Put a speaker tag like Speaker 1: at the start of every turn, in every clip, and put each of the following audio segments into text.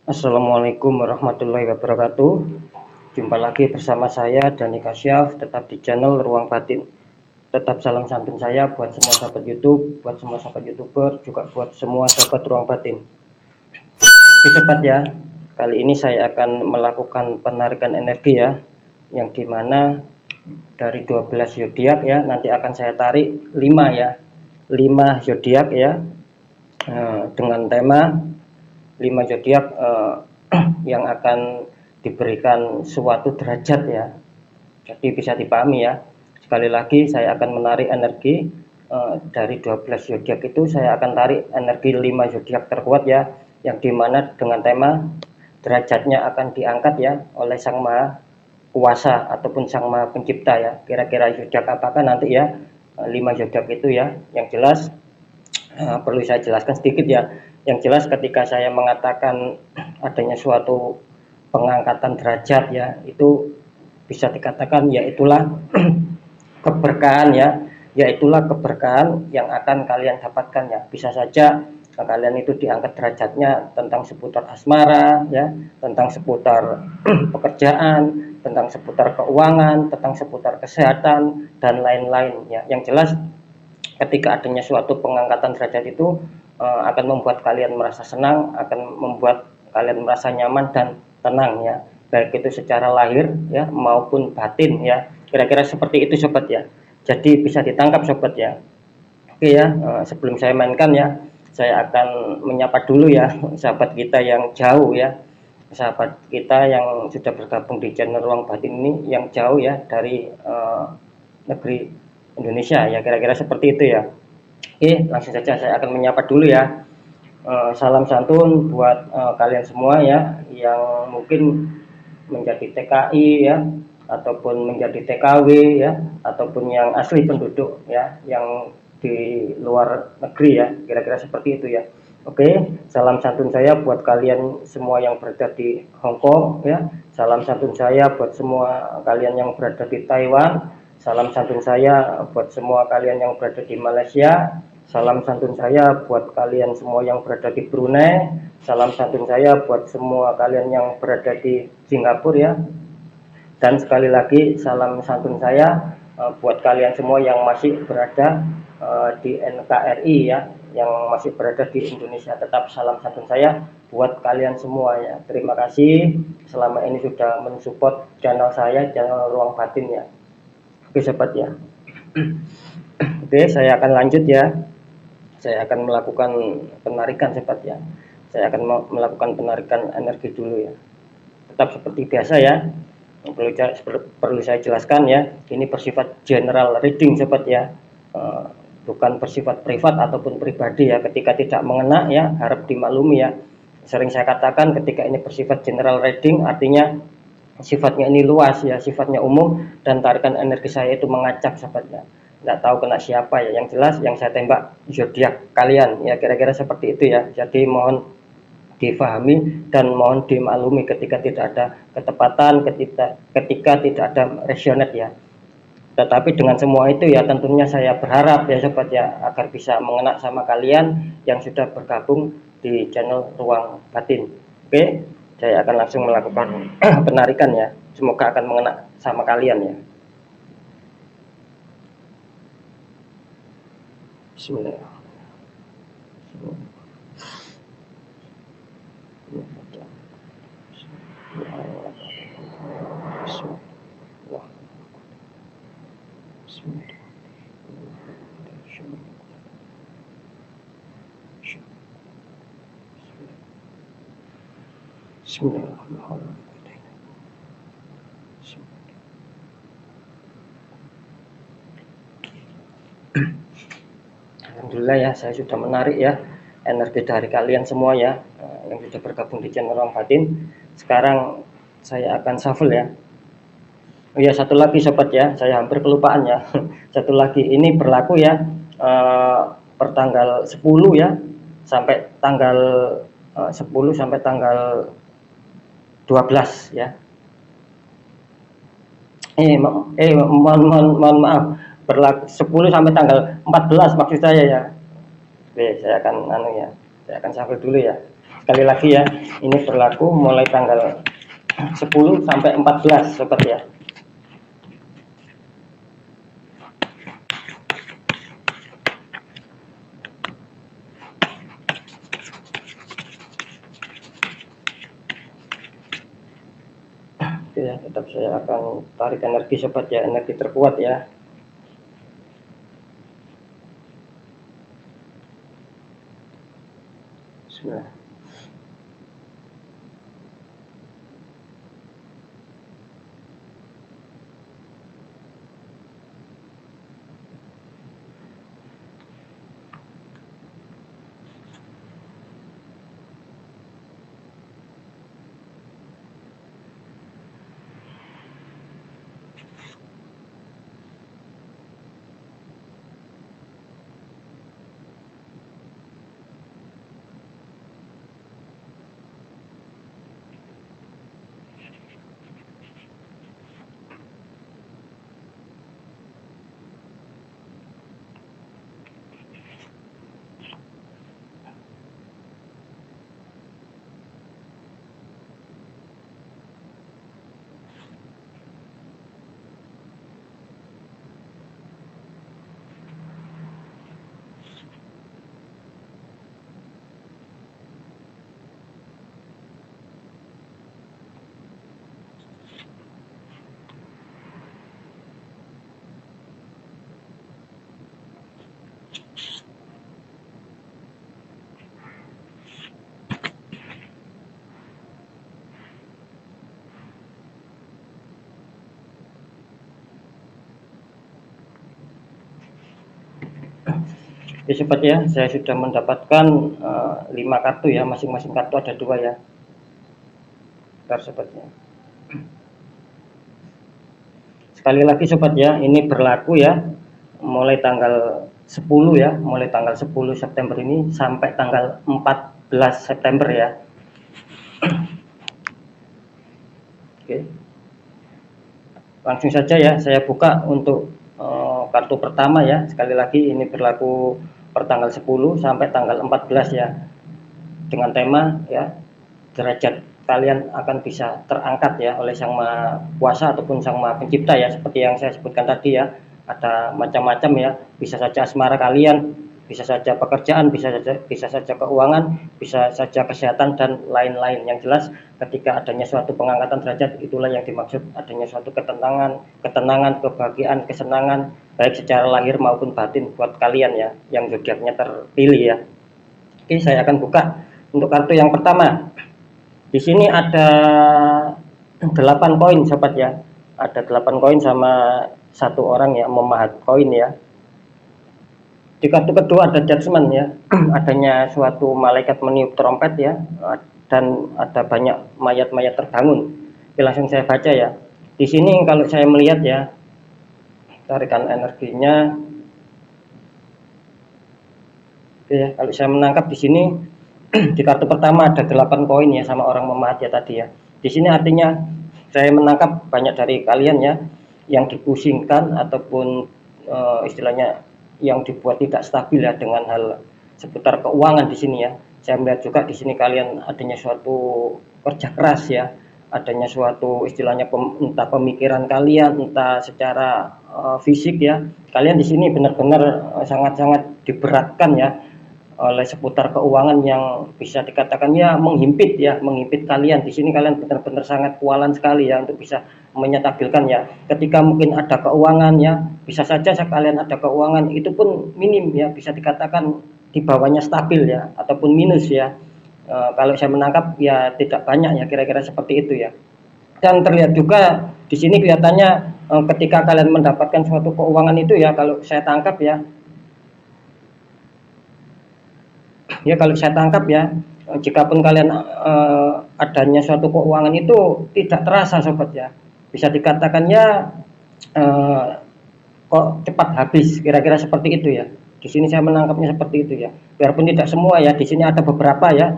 Speaker 1: Assalamualaikum warahmatullahi wabarakatuh. Jumpa lagi bersama saya Dani Kasyaf, tetap di channel Ruang Batin. Tetap salam santun saya buat semua sahabat YouTube, buat semua sahabat YouTuber, juga buat semua sahabat Ruang Batin. Oke sobat ya, kali ini saya akan melakukan penarikan energi ya, yang dimana dari 12 zodiak ya, nanti akan saya tarik 5 ya, 5 zodiak ya, dengan tema 5 zodiak yang akan diberikan suatu derajat ya. Jadi bisa dipahami ya. Sekali lagi saya akan menarik energi dari 12 zodiak itu saya akan tarik energi 5 zodiak terkuat ya, yang dimana dengan tema derajatnya akan diangkat ya oleh Sang Maha Kuasa ataupun Sang Maha Pencipta ya. Kira-kira zodiak apakah nanti ya 5 zodiak itu ya. Yang jelas perlu saya jelaskan sedikit ya. Yang jelas ketika saya mengatakan adanya suatu pengangkatan derajat ya, itu bisa dikatakan yaitulah keberkahan ya, yaitulah keberkahan yang akan kalian dapatkan ya. Bisa saja kalian itu diangkat derajatnya tentang seputar asmara ya, tentang seputar pekerjaan, tentang seputar keuangan, tentang seputar kesehatan dan lain-lain ya. Yang jelas ketika adanya suatu pengangkatan derajat itu akan membuat kalian merasa senang, akan membuat kalian merasa nyaman dan tenang ya, baik itu secara lahir ya maupun batin ya. Kira-kira seperti itu sobat ya. Jadi bisa ditangkap sobat ya. Oke ya, sebelum saya mainkan ya, saya akan menyapa dulu ya sahabat kita yang jauh ya, sahabat kita yang sudah bergabung di channel Ruang Batin ini yang jauh ya dari negeri Indonesia ya, kira-kira seperti itu ya. Oke, langsung saja saya akan menyapa dulu ya. Salam santun buat kalian semua ya yang mungkin menjadi TKI ya, ataupun menjadi TKW ya, ataupun yang asli penduduk ya, yang di luar negeri ya, kira-kira seperti itu ya. Oke, salam santun saya buat kalian semua yang berada di Hong Kong ya. Salam santun saya buat semua kalian yang berada di Taiwan. Salam santun saya buat semua kalian yang berada di Malaysia. Salam santun saya buat kalian semua yang berada di Brunei. Salam santun saya buat semua kalian yang berada di Singapura ya. Dan sekali lagi salam santun saya buat kalian semua yang masih berada di NKRI ya, yang masih berada di Indonesia. Tetap salam santun saya buat kalian semua ya. Terima kasih selama ini sudah mensupport channel saya, channel Ruang Batin ya. Oke sobat ya. Oke, saya akan lanjut ya. Saya akan melakukan penarikan sobat ya. Saya akan melakukan penarikan energi dulu ya. Tetap seperti biasa ya. Perlu saya jelaskan ya, ini bersifat general reading sobat ya, bukan bersifat privat ataupun pribadi ya. Ketika tidak mengena ya harap dimaklumi ya. Sering saya katakan ketika ini bersifat general reading artinya sifatnya ini luas ya, sifatnya umum, dan tarikan energi saya itu mengacak sobat ya. Nggak tahu kena siapa ya, yang jelas yang saya tembak zodiak kalian ya, kira-kira seperti itu ya. Jadi mohon difahami dan mohon dimaklumi ketika tidak ada ketepatan, ketika tidak ada resonate ya. Tetapi dengan semua itu ya tentunya saya berharap ya sobat ya, agar bisa mengena sama kalian yang sudah bergabung di channel Ruang Batin. Oke, saya akan langsung melakukan penarikan ya, semoga akan mengena sama kalian ya. Bismillah. Alhamdulillah ya, saya sudah menarik ya energi dari kalian semua ya, yang sudah bergabung di channel Ruang Batin. Sekarang saya akan shuffle ya. Oh ya, satu lagi sobat ya, saya hampir kelupaan ya. Satu lagi, ini berlaku ya per tanggal 10 ya, sampai tanggal 10 sampai tanggal 12 ya. Mohon maaf, berlaku 10 sampai tanggal 14 maksud saya ya. Oke, saya akan saya akan shuffle dulu ya. Sekali lagi ya, ini berlaku mulai tanggal 10 sampai 14 sobat ya. Oke ya, tetap saya akan tarik energi sobat ya, energi terkuat ya. Bismillah. Oke sobat ya, saya sudah mendapatkan 5 kartu ya, masing-masing kartu ada 2 ya. Bentar sobatnya. Sekali lagi sobat ya, ini berlaku ya mulai tanggal 10 ya, mulai tanggal 10 September ini sampai tanggal 14 September ya. Oke. Langsung saja ya, saya buka untuk kartu pertama ya. Sekali lagi ini berlaku per tanggal 10 sampai tanggal 14 ya. Dengan tema ya, derajat kalian akan bisa terangkat ya oleh Sang Maha Kuasa ataupun Sang Maha Pencipta ya, seperti yang saya sebutkan tadi ya. Ada macam-macam ya, bisa saja asmara kalian, bisa saja pekerjaan, bisa saja keuangan, bisa saja kesehatan dan lain-lain. Yang jelas ketika adanya suatu pengangkatan derajat, itulah yang dimaksud adanya suatu ketenangan, kebahagiaan, kesenangan baik secara lahir maupun batin buat kalian ya yang zodiaknya terpilih ya. Oke, saya akan buka untuk kartu yang pertama. Di sini ada 8 koin sobat ya. Ada 8 koin sama 1 orang ya memahat koin ya. Di kartu kedua ada judgment ya. Adanya suatu malaikat meniup trompet ya, dan ada banyak mayat-mayat terbangun. Oke, langsung saya baca ya. Di sini kalau saya melihat ya, tarikan energinya. Oke ya, kalau saya menangkap di sini di kartu pertama ada 8 koin ya sama orang memahat ya tadi ya. Di sini artinya saya menangkap banyak dari kalian ya yang dipusingkan ataupun istilahnya yang dibuat tidak stabil ya dengan hal seputar keuangan di sini ya. Saya melihat juga di sini kalian adanya suatu kerja keras ya, adanya suatu istilahnya entah pemikiran kalian, entah secara fisik ya. Kalian di sini benar-benar sangat-sangat diberatkan ya oleh seputar keuangan yang bisa dikatakan ya menghimpit kalian. Di sini kalian benar-benar sangat kualan sekali ya untuk bisa menyetabilkan ya. Ketika mungkin ada keuangan ya, bisa saja sekalian ada keuangan itu pun minim ya, bisa dikatakan di bawahnya stabil ya ataupun minus ya. Kalau saya menangkap ya tidak banyak ya, kira-kira seperti itu ya. Dan terlihat juga di sini kelihatannya ketika kalian mendapatkan suatu keuangan itu ya, kalau saya tangkap ya, kalau saya tangkap ya, jika pun kalian adanya suatu keuangan itu tidak terasa sobat ya, bisa dikatakan ya kok cepat habis, kira-kira seperti itu ya. Di sini saya menangkapnya seperti itu ya, biarpun tidak semua ya, di sini ada beberapa ya,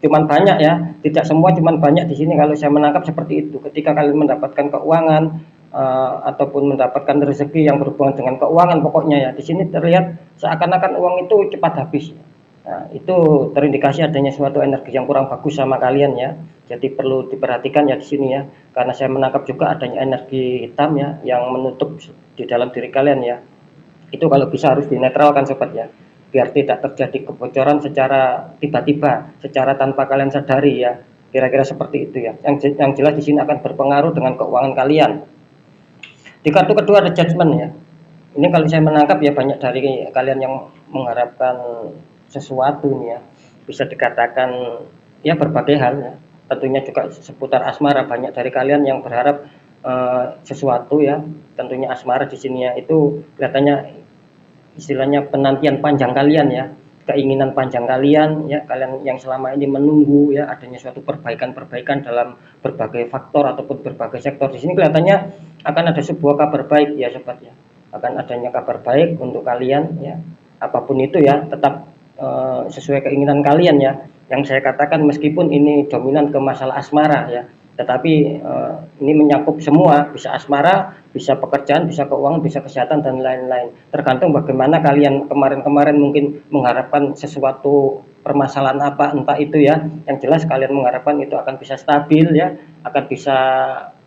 Speaker 1: cuman banyak ya, tidak semua cuman banyak di sini. Kalau saya menangkap seperti itu, ketika kalian mendapatkan keuangan ataupun mendapatkan rezeki yang berhubungan dengan keuangan, pokoknya ya di sini terlihat seakan-akan uang itu cepat habis. Nah, itu terindikasi adanya suatu energi yang kurang bagus sama kalian ya. Jadi perlu diperhatikan ya di sini ya. Karena saya menangkap juga adanya energi hitam ya yang menutup di dalam diri kalian ya. Itu kalau bisa harus dinetralkan sobat ya. Biar tidak terjadi kebocoran secara tiba-tiba, secara tanpa kalian sadari ya. Kira-kira seperti itu ya. Yang jelas di sini akan berpengaruh dengan keuangan kalian. Di kartu kedua ada judgment ya. Ini kalau saya menangkap ya banyak dari kalian yang mengharapkan sesuatu nih ya, bisa dikatakan ya berbagai hal ya. Tentunya juga seputar asmara, banyak dari kalian yang berharap sesuatu ya. Tentunya asmara di sini ya, itu kelihatannya istilahnya penantian panjang kalian ya, keinginan panjang kalian ya, kalian yang selama ini menunggu ya adanya suatu perbaikan-perbaikan dalam berbagai faktor ataupun berbagai sektor. Di sini kelihatannya akan ada sebuah kabar baik ya sobat ya, akan adanya kabar baik untuk kalian ya, apapun itu ya, tetap sesuai keinginan kalian ya. Yang saya katakan meskipun ini dominan ke masalah asmara ya, tetapi ini menyakup semua, bisa asmara, bisa pekerjaan, bisa keuangan, bisa kesehatan dan lain-lain. Tergantung bagaimana kalian kemarin-kemarin mungkin mengharapkan sesuatu permasalahan apa entah itu ya. Yang jelas kalian mengharapkan itu akan bisa stabil ya, akan bisa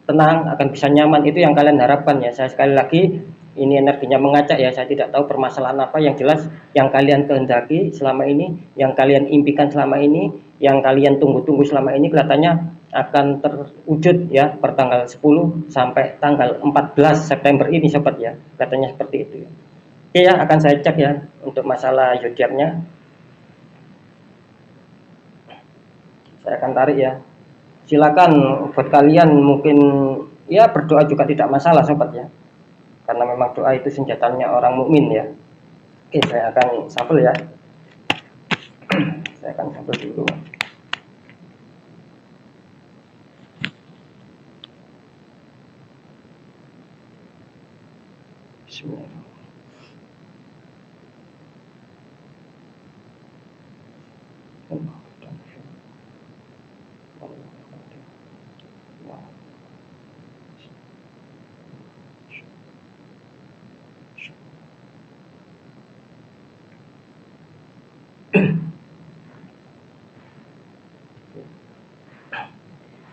Speaker 1: tenang, akan bisa nyaman, itu yang kalian harapkan ya. Saya sekali lagi, ini energinya mengacak ya, saya tidak tahu permasalahan apa, yang jelas yang kalian kehendaki selama ini, yang kalian impikan selama ini, yang kalian tunggu-tunggu selama ini kelihatannya akan terwujud ya pertanggal 10 sampai tanggal 14 September ini sobat ya, katanya seperti itu ya. Oke ya, akan saya cek ya untuk masalah zodiaknya. Saya akan tarik ya. Silakan buat kalian mungkin ya berdoa juga tidak masalah sobat ya. Karena memang doa itu senjatanya orang mukmin ya. Oke, saya akan shuffle ya. Saya akan shuffle dulu. Bismillah.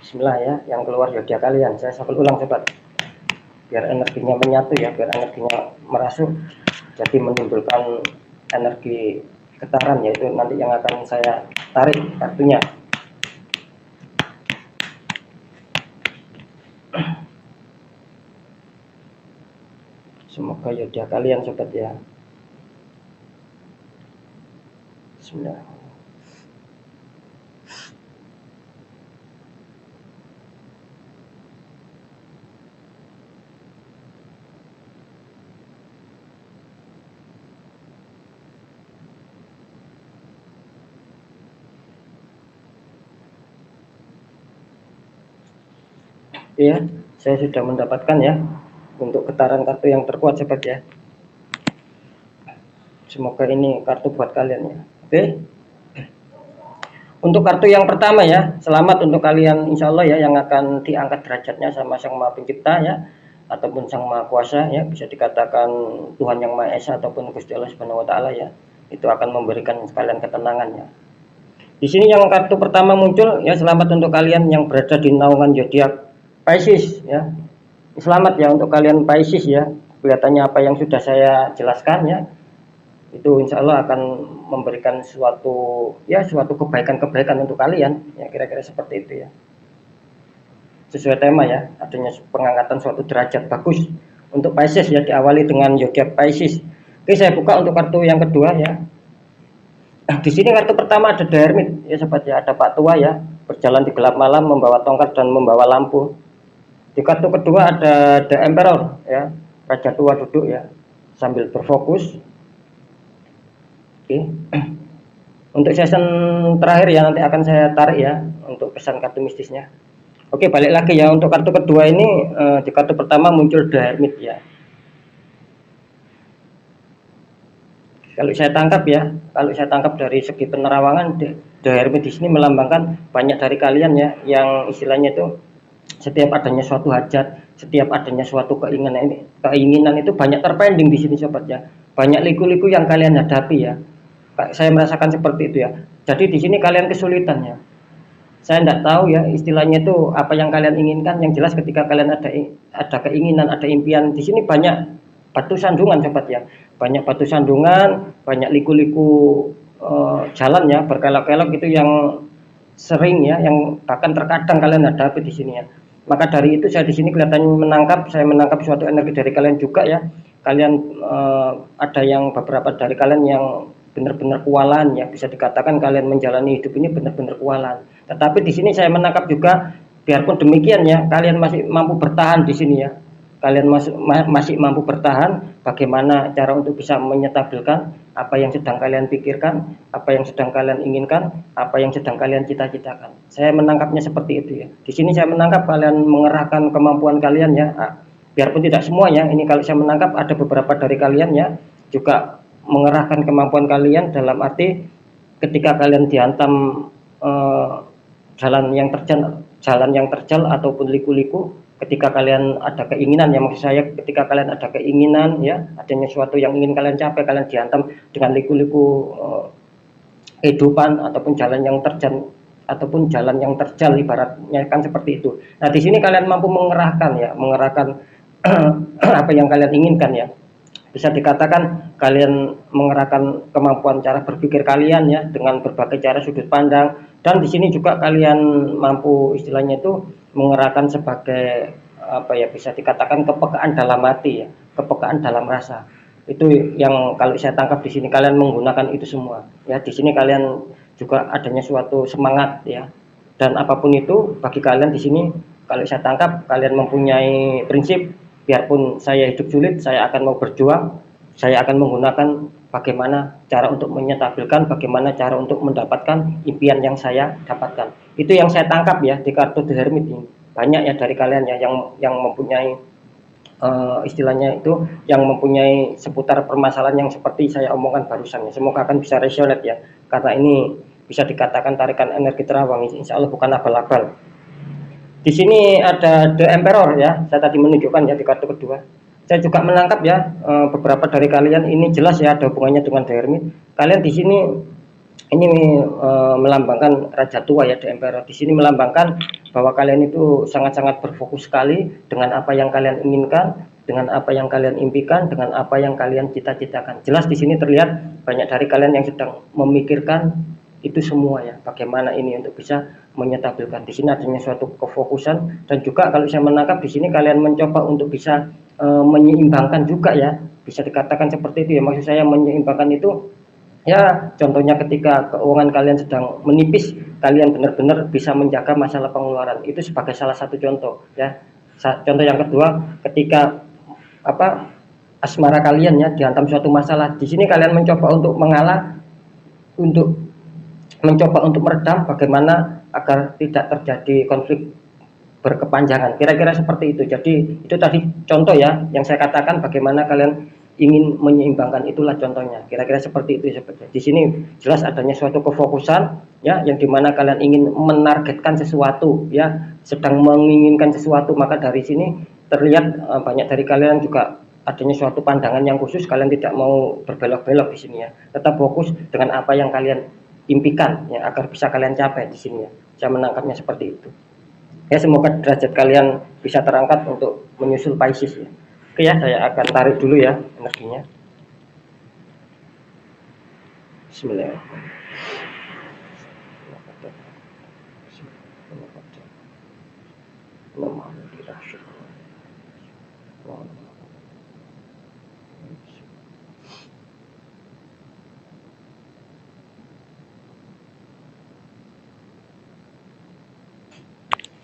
Speaker 1: Bismillah ya, yang keluar zodiak kalian. Saya shuffle ulang sobat, biar energinya menyatu ya, biar energinya merasuk, jadi menimbulkan energi getaran, yaitu nanti yang akan saya tarik kartunya. Semoga zodiak kalian sobat ya. Bismillah. Ya, saya sudah mendapatkan ya untuk getaran kartu yang terkuat sobat ya. Semoga ini kartu buat kalian ya. Oke. Untuk kartu yang pertama ya, selamat untuk kalian insya Allah ya, yang akan diangkat derajatnya sama Sang Maha Pencipta ya, ataupun Sang Maha Kuasa ya, bisa dikatakan Tuhan Yang Maha Esa ataupun Gusti Allah Subhanahu Wa Taala ya. Itu akan memberikan kalian ketenangan ya. Di sini yang kartu pertama muncul ya, selamat untuk kalian yang berada di naungan zodiak Pisces ya. Selamat ya untuk kalian Pisces ya. Kelihatannya apa yang sudah saya jelaskan ya, itu insya Allah akan memberikan suatu kebaikan-kebaikan untuk kalian ya, kira-kira seperti itu ya. Sesuai tema ya, adanya pengangkatan suatu derajat bagus untuk Pisces ya, diawali dengan zodiak Pisces. Oke, saya buka untuk kartu yang kedua ya. Di sini kartu pertama ada The Hermit ya sobat ya, ada Pak Tua ya, berjalan di gelap malam membawa tongkat dan membawa lampu. Di kartu kedua ada The Emperor ya, Raja Tua duduk ya sambil berfokus. Oke. Untuk season terakhir ya, nanti akan saya tarik ya untuk pesan kartu mistisnya. Oke, balik lagi ya untuk kartu kedua ini. Di kartu pertama muncul The Hermit ya. Kalau saya tangkap dari segi penerawangan, The Hermit di sini melambangkan banyak dari kalian ya yang istilahnya itu setiap adanya suatu hajat, setiap adanya suatu keinginan itu banyak terpending di sini sobat ya. Banyak liku-liku yang kalian hadapi ya. Saya merasakan seperti itu ya. Jadi di sini kalian kesulitannya. Saya tidak tahu ya istilahnya itu apa yang kalian inginkan. Yang jelas ketika kalian ada keinginan, ada impian, di sini banyak batu sandungan sobat ya. Banyak batu sandungan, banyak liku-liku jalan ya berkelok-kelok itu yang sering ya, yang bahkan terkadang kalian hadapi di sini ya. Maka dari itu saya di sini kelihatannya saya menangkap suatu energi dari kalian juga ya. Kalian ada yang beberapa dari kalian yang benar-benar kualan ya, bisa dikatakan kalian menjalani hidup ini benar-benar kualan. Tetapi di sini saya menangkap juga, biarpun demikian ya, kalian masih mampu bertahan di sini ya. Kalian masih mampu bertahan. Bagaimana cara untuk bisa menyetabilkan apa yang sedang kalian pikirkan, apa yang sedang kalian inginkan, apa yang sedang kalian cita-citakan. Saya menangkapnya seperti itu ya. Di sini saya menangkap kalian mengerahkan kemampuan kalian ya. Biarpun tidak semuanya, ini kalau saya menangkap ada beberapa dari kalian ya juga mengerahkan kemampuan kalian dalam arti ketika kalian dihantam eh, jalan yang terjal ataupun liku-liku, ketika kalian ada keinginan ya, maksud saya ketika kalian ada keinginan ya, adanya sesuatu yang ingin kalian capai, kalian dihantam dengan liku-liku kehidupan ataupun jalan yang terjal ibaratnya kan seperti itu. Nah di sini kalian mampu mengerahkan apa yang kalian inginkan ya. Bisa dikatakan kalian mengerahkan kemampuan cara berpikir kalian ya dengan berbagai cara sudut pandang, dan di sini juga kalian mampu istilahnya itu mengerahkan sebagai apa ya, bisa dikatakan kepekaan dalam hati ya, kepekaan dalam rasa. Itu yang kalau saya tangkap di sini kalian menggunakan itu semua ya. Di sini kalian juga adanya suatu semangat ya, dan apapun itu bagi kalian di sini kalau saya tangkap kalian mempunyai prinsip, biarpun saya hidup sulit saya akan mau berjuang, saya akan menggunakan bagaimana cara untuk menyetabilkan, bagaimana cara untuk mendapatkan impian yang saya dapatkan. Itu yang saya tangkap ya di kartu The Hermit ini. Banyak ya dari kalian ya yang mempunyai istilahnya itu yang mempunyai seputar permasalahan yang seperti saya omongkan barusan ya. Semoga akan bisa resonate ya, karena ini bisa dikatakan tarikan energi terawang, insya Allah bukan abal-abal. Di sini ada The Emperor ya, saya tadi menunjukkan ya di kartu kedua. Saya juga menangkap ya beberapa dari kalian ini jelas ya ada hubungannya dengan The Hermit. Kalian di sini ini melambangkan raja tua ya, The Emperor. Di sini melambangkan bahwa kalian itu sangat-sangat berfokus sekali dengan apa yang kalian inginkan, dengan apa yang kalian impikan, dengan apa yang kalian cita-citakan. Jelas di sini terlihat banyak dari kalian yang sedang memikirkan itu semua ya, bagaimana ini untuk bisa menyetabilkan. Di sini adanya suatu kefokusan, dan juga kalau saya menangkap di sini kalian mencoba untuk bisa menyeimbangkan juga ya, bisa dikatakan seperti itu ya. Maksud saya menyeimbangkan itu ya, contohnya ketika keuangan kalian sedang menipis, kalian benar-benar bisa menjaga masalah pengeluaran. Itu sebagai salah satu contoh ya. Contoh yang kedua, ketika asmara kalian ya dihantam suatu masalah, di sini kalian mencoba untuk mengalah, untuk meredam bagaimana agar tidak terjadi konflik berkepanjangan. Kira-kira seperti itu. Jadi itu tadi contoh ya yang saya katakan, bagaimana kalian ingin menyeimbangkan, itulah contohnya. Kira-kira seperti itu seperti. Di sini jelas adanya suatu kefokusan ya, yang dimana kalian ingin menargetkan sesuatu ya, sedang menginginkan sesuatu. Maka dari sini terlihat banyak dari kalian juga adanya suatu pandangan yang khusus, kalian tidak mau berbelok-belok di sini ya. Tetap fokus dengan apa yang kalian impikan ya, agar bisa kalian capai di sini ya. Saya menangkapnya seperti itu. Ya, semoga derajat kalian bisa terangkat untuk menyusul Pisces ya. Oke ya, saya akan tarik dulu ya energinya. Bismillahirrahmanirrahim.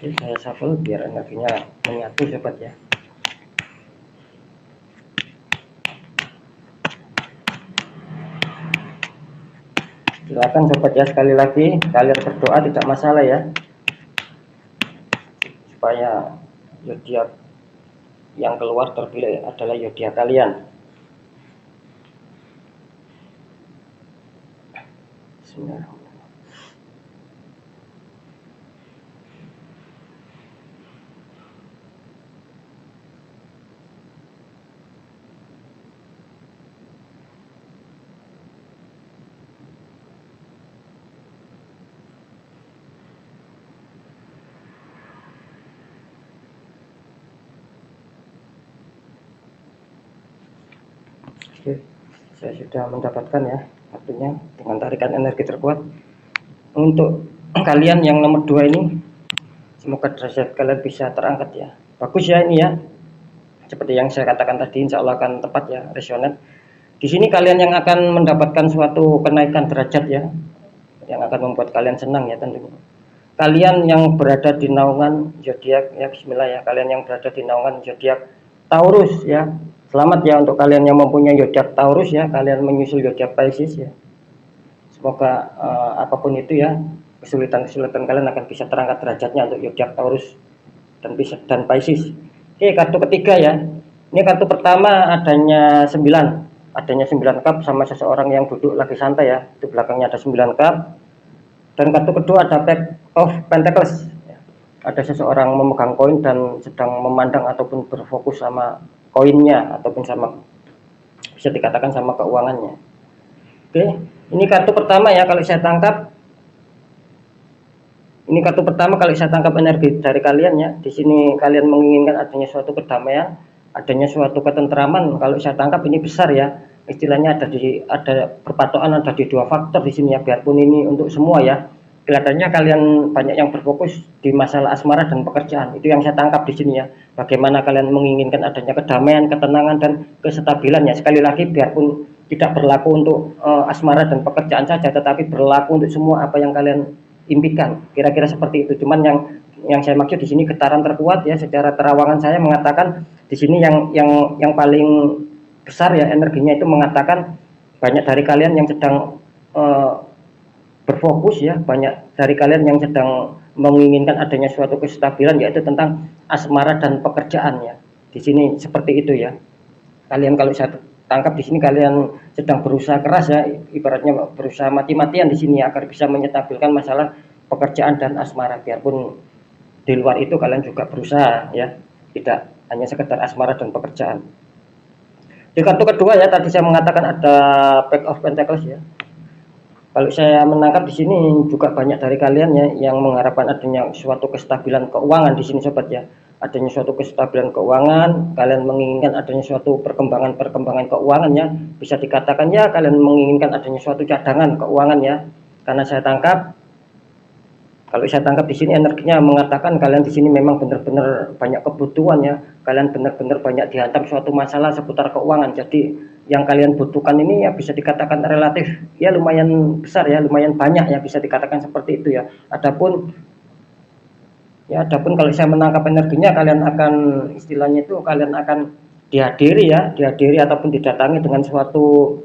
Speaker 1: Oke, saya shuffle biar energinya menyatu sobat ya. Silakan sobat ya, sekali lagi kalian berdoa tidak masalah ya, supaya zodiak yang keluar terpilih adalah zodiak kalian. Bismillahirrahmanirrahim. Oke, saya sudah mendapatkan ya kartunya dengan tarikan energi terkuat. Untuk kalian yang nomor 2 ini, semoga derajat kalian bisa terangkat ya. Bagus ya ini ya. Seperti yang saya katakan tadi, insya Allah akan tepat ya, resonan. Di sini kalian yang akan mendapatkan suatu kenaikan derajat ya, yang akan membuat kalian senang ya tentunya. Kalian yang berada di naungan zodiak ya, bismillah ya, kalian yang berada di naungan zodiak Taurus ya. Selamat ya untuk kalian yang mempunyai zodiak Taurus ya, kalian menyusul zodiak Pisces ya. Semoga apapun itu ya, kesulitan-kesulitan kalian akan bisa terangkat derajatnya untuk zodiak Taurus dan Pisces. Oke, kartu ketiga ya. Ini kartu pertama adanya 9 cup sama seseorang yang duduk lagi santai ya. Di belakangnya ada 9 cup. Dan kartu kedua ada Pack of Pentacles. Ada seseorang memegang koin dan sedang memandang ataupun berfokus sama koinnya ataupun sama, bisa dikatakan sama keuangannya. Oke, ini kartu pertama ya kalau saya tangkap. Ini kartu pertama kalau saya tangkap energi dari kalian ya. Di sini kalian menginginkan adanya suatu kedamaian, adanya suatu ketentraman. Kalau saya tangkap ini besar ya. Istilahnya ada perpatokan, ada di 2 faktor di sini ya. Biarpun ini untuk semua ya. Kelihatannya kalian banyak yang berfokus di masalah asmara dan pekerjaan. Itu yang saya tangkap di sini ya. Bagaimana kalian menginginkan adanya kedamaian, ketenangan dan kestabilan ya. Sekali lagi biarpun tidak berlaku untuk asmara dan pekerjaan saja, tetapi berlaku untuk semua apa yang kalian impikan. Kira-kira seperti itu. Cuman yang saya maksud di sini getaran terkuat ya, secara terawangan saya mengatakan di sini yang paling besar ya energinya itu mengatakan banyak dari kalian yang sedang berfokus ya, banyak dari kalian yang sedang menginginkan adanya suatu kestabilan, yaitu tentang asmara dan pekerjaan ya. Di sini seperti itu ya. Kalian kalau saya tangkap di sini kalian sedang berusaha keras ya, ibaratnya berusaha mati-matian di sini agar bisa menyetabilkan masalah pekerjaan dan asmara. Biarpun di luar itu kalian juga berusaha ya, tidak hanya sekedar asmara dan pekerjaan. Di kartu kedua ya, tadi saya mengatakan ada Pack of Pentacles ya. Kalau saya menangkap di sini juga banyak dari kalian ya yang mengharapkan adanya suatu kestabilan keuangan di sini sobat ya. Adanya suatu kestabilan keuangan, kalian menginginkan adanya suatu perkembangan keuangan ya. Bisa dikatakan ya kalian menginginkan adanya suatu cadangan keuangan ya. Karena saya tangkap, kalau saya tangkap di sini energinya mengatakan kalian di sini memang benar-benar banyak kebutuhan ya. Kalian benar-benar banyak dihantam suatu masalah seputar keuangan. Jadi yang kalian butuhkan ini ya bisa dikatakan relatif ya lumayan besar ya, lumayan banyak ya, bisa dikatakan seperti itu ya. Adapun kalau saya menangkap energinya, kalian akan istilahnya itu kalian akan dihadiri ataupun didatangi dengan suatu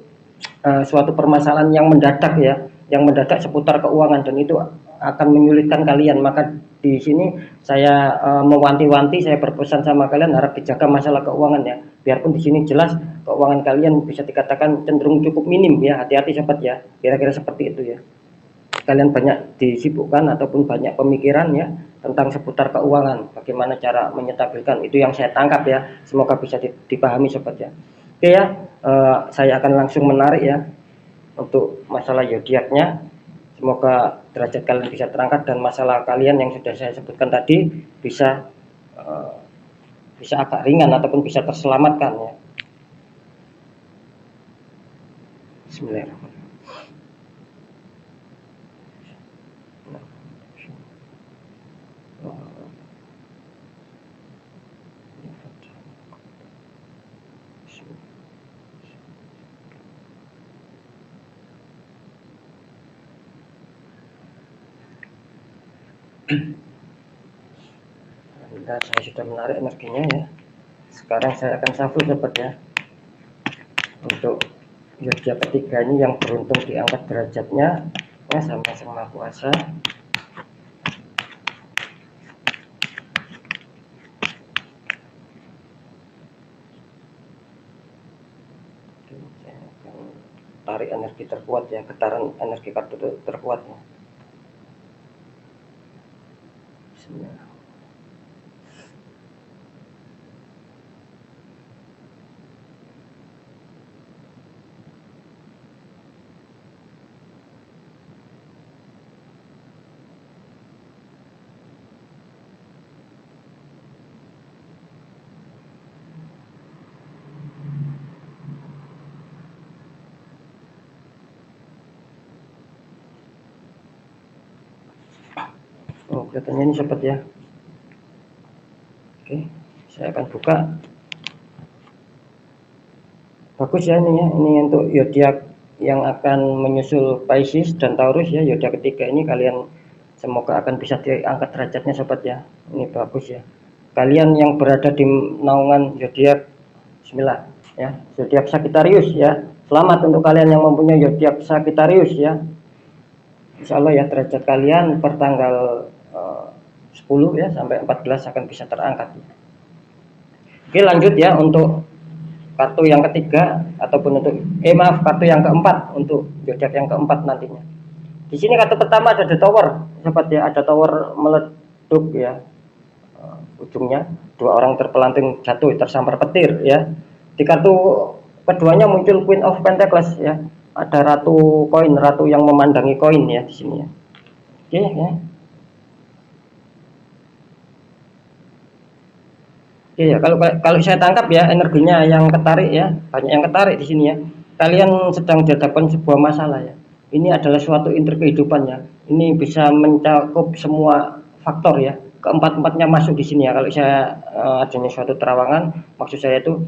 Speaker 1: permasalahan yang mendadak ya, yang mendadak seputar keuangan, dan itu akan menyulitkan kalian. Maka di sini saya mewanti-wanti, saya berpesan sama kalian harap dijaga masalah keuangan ya. Biarpun di sini jelas keuangan kalian bisa dikatakan cenderung cukup minim ya, hati-hati sobat ya. Kira-kira seperti itu ya. Kalian banyak disibukkan ataupun banyak pemikiran ya tentang seputar keuangan, bagaimana cara menyetabilkan, itu yang saya tangkap ya. Semoga bisa dipahami sobat ya. Oke ya, saya akan langsung menarik ya untuk masalah zodiaknya. Semoga derajat kalian bisa terangkat dan masalah kalian yang sudah saya sebutkan tadi bisa agak ringan ataupun bisa terselamatkan ya. Bismillahirrahmanirrahim. Alhamdulillah saya sudah menarik energinya ya. Sekarang saya akan shuffle sobat ya. Untuk zodiak ketiga ini yang beruntung diangkat derajatnya ya, sama Sang Maha Kuasa. Saya akan tarik energi terkuat ya, getaran energi kartu terkuatnya. Bismillah. kelihatannya ini sobat ya. Oke, saya akan buka. Bagus ya ini ya, ini untuk zodiak yang akan menyusul Pisces dan Taurus ya. Zodiak ketiga ini kalian semoga akan bisa diangkat derajatnya sobat ya. Ini bagus ya. Kalian yang berada di naungan zodiak Bismillah ya, zodiak Sagittarius ya. Selamat untuk kalian yang mempunyai zodiak Sagittarius ya. Insya Allah ya, derajat kalian per tanggal 10 ya sampai 14 akan bisa terangkat. Oke, lanjut ya untuk kartu yang ketiga ataupun untuk kartu yang keempat untuk zodiak yang keempat nantinya. Di sini kartu pertama ada The Tower, sobat ya, ada tower meleduk ya. Ujungnya dua orang terpelanting jatuh tersambar petir ya. Di kartu keduanya muncul Queen of Pentacles ya. Ada ratu koin, ratu yang memandangi koin ya di sini ya. Oke ya. Oke ya, kalau saya tangkap ya, energinya yang ketarik ya, banyak yang ketarik di sini ya. Kalian sedang dihadapkan sebuah masalah ya. Ini adalah suatu intrik kehidupan ya. Ini bisa mencakup semua faktor ya. Keempat-empatnya masuk di sini ya. Kalau saya adanya suatu terawangan, maksud saya itu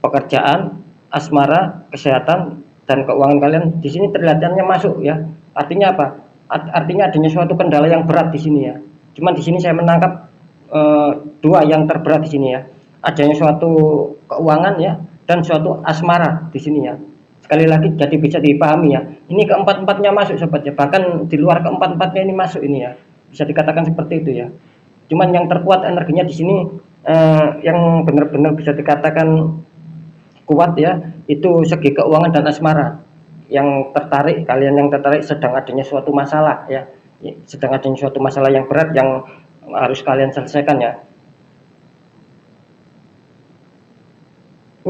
Speaker 1: pekerjaan, asmara, kesehatan, dan keuangan kalian di sini terlihatnya masuk ya. Artinya apa? Artinya adanya suatu kendala yang berat di sini ya. Cuman di sini saya menangkap dua yang terberat di sini ya. Adanya suatu keuangan ya dan suatu asmara di sini ya. Sekali lagi jadi bisa dipahami ya. Ini keempat-empatnya masuk sobat ya. Bahkan di luar keempat-empatnya ini masuk ini ya. Bisa dikatakan seperti itu ya. Cuman yang terkuat energinya di sini yang benar-benar bisa dikatakan kuat ya, itu segi keuangan dan asmara. Yang tertarik, kalian yang tertarik sedang adanya suatu masalah ya. Sedang adanya suatu masalah yang berat yang harus kalian selesaikan ya.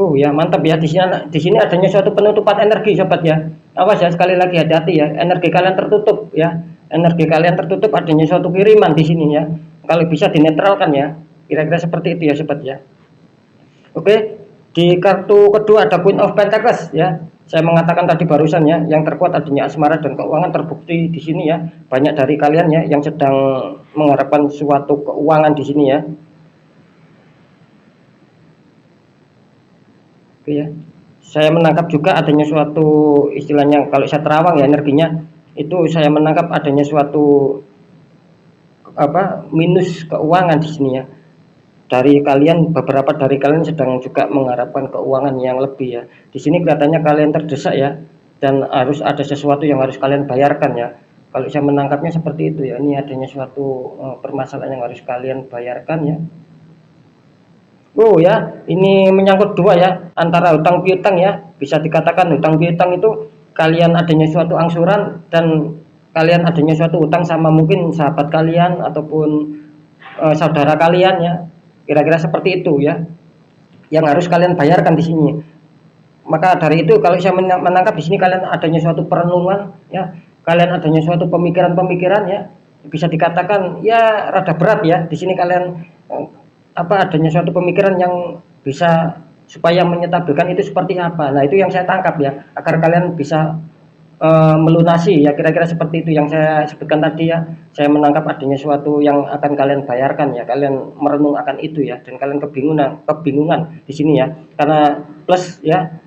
Speaker 1: Ya mantap ya, di sini adanya suatu penutupan energi sobat ya. Awas ya, sekali lagi hati-hati ya, energi kalian tertutup ya. Energi kalian tertutup, adanya suatu kiriman di sini ya. Kalau bisa dinetralkan ya. Kira-kira seperti itu ya sobat ya. Oke, di kartu kedua ada Queen of Pentacles ya. Saya mengatakan tadi barusan ya, yang terkuat adanya asmara dan keuangan terbukti di sini ya. Banyak dari kalian ya yang sedang mengharapkan suatu keuangan di sini ya. Oke ya. Saya menangkap juga adanya suatu istilahnya, kalau saya terawang ya energinya itu saya menangkap adanya suatu minus keuangan di sini ya. Dari kalian, beberapa dari kalian sedang juga mengharapkan keuangan yang lebih ya. Di sini kelihatannya kalian terdesak ya, dan harus ada sesuatu yang harus kalian bayarkan ya. Kalau saya menangkapnya seperti itu ya, ini adanya suatu permasalahan yang harus kalian bayarkan ya. Ya, ini menyangkut dua ya, antara hutang piutang ya. Bisa dikatakan hutang piutang itu kalian adanya suatu angsuran dan kalian adanya suatu hutang sama mungkin sahabat kalian ataupun saudara kalian ya. Kira-kira seperti itu ya, yang harus kalian bayarkan di sini. Maka dari itu kalau saya menangkap di sini kalian adanya suatu perenungan ya, kalian adanya suatu pemikiran-pemikiran ya, bisa dikatakan ya rada berat ya. Di sini kalian adanya suatu pemikiran yang bisa supaya menyetabilkan itu seperti apa. Nah itu yang saya tangkap ya, agar kalian bisa melunasi ya, kira-kira seperti itu yang saya sebutkan tadi ya. Saya menangkap adanya suatu yang akan kalian bayarkan ya, kalian merenung akan itu ya, dan kalian kebingungan di sini ya. Karena plus ya,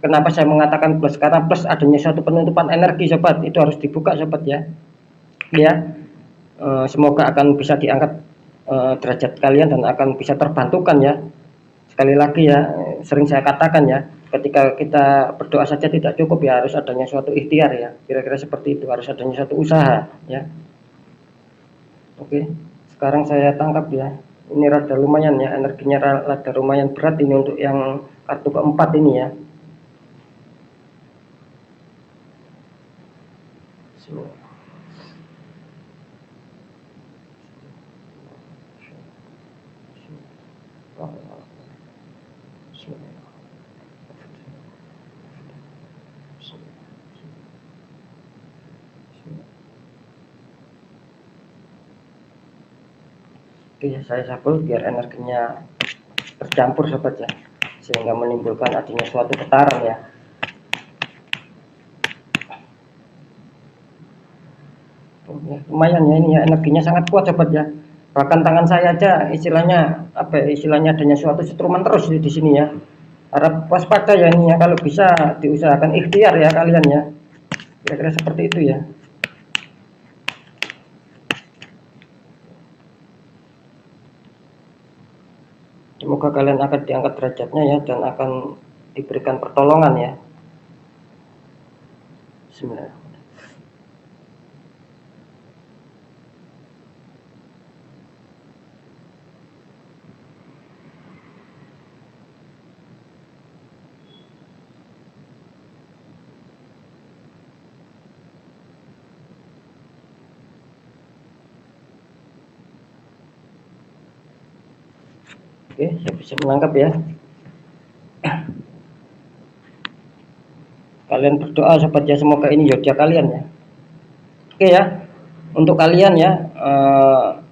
Speaker 1: kenapa saya mengatakan plus, karena plus adanya suatu penutupan energi sobat, itu harus dibuka sobat ya. Semoga akan bisa diangkat derajat kalian dan akan bisa terbantukan ya. Sekali lagi ya, sering saya katakan ya, ketika kita berdoa saja tidak cukup ya, harus adanya suatu ikhtiar ya. Kira-kira seperti itu, harus adanya suatu usaha ya. Oke, sekarang saya tangkap ya, ini rada lumayan ya, energinya rada lumayan berat ini untuk yang kartu keempat ini ya. Oke, saya sabul biar energinya tercampur sobat ya, sehingga menimbulkan adanya suatu getaran ya. ya, lumayan ya ini ya, energinya sangat kuat sobat ya. Bahkan tangan saya aja istilahnya apa ya, istilahnya adanya suatu setruman terus di sini ya. Harap waspada ya ini ya, kalau bisa diusahakan ikhtiar ya kalian ya. Kira-kira seperti itu ya. Semoga kalian akan diangkat derajatnya ya, dan akan diberikan pertolongan ya. Bismillah. Oke, saya bisa menangkap ya. Kalian berdoa sobat ya, semoga ini zodiak kalian ya. Oke ya, untuk kalian ya,